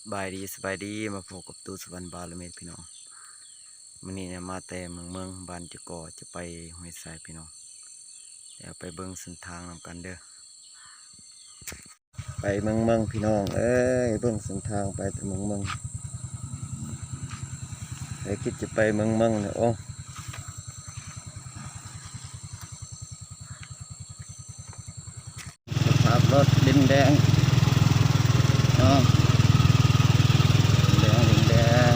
สบายดีมาพบกับตู้สวรรค์บาลเมดพี่น้องมื้อนี้เนี่ยมาแต่เมืองบ้านจะก่อจะไปห้วยทรายพี่น้องเดี๋ยวไปเบิ่งเส้นทางนำกันเด้อไปเมืองพี่น้องเอ้ยเบิ่งเส้นทางไปแต่เมืองใครคิดจะไปเมืองเนี่ยโอ้สภาพรถดินแดงเนาะดินแดง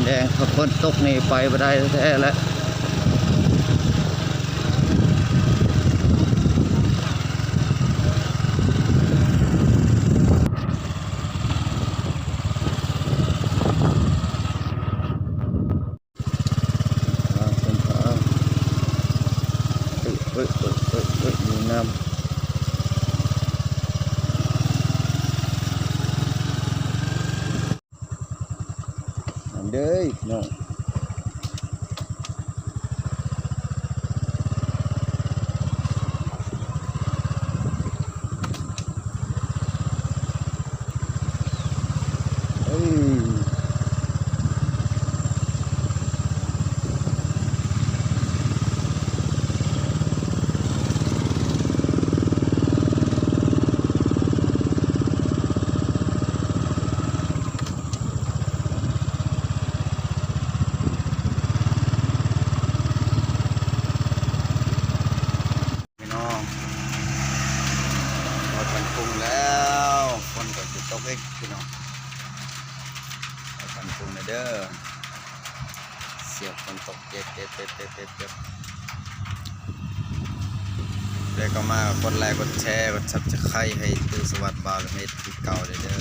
แดงถ้าฝนตกนี่ไปไม่ได้แท้แล้วเส้นทางมีน้ำเด้อน้องพี่น้องรถบรรทุกแล้วฝนก็จะตกอีกพี่น้องรถบรรทุกเด้อเสียบฝนตกเจ็บแล้วก็มากดไลค์กดแชร์กดซับสไครต์ให้ตู้สวัสดิ์บาลเมดที่เก่าเลยเด้อ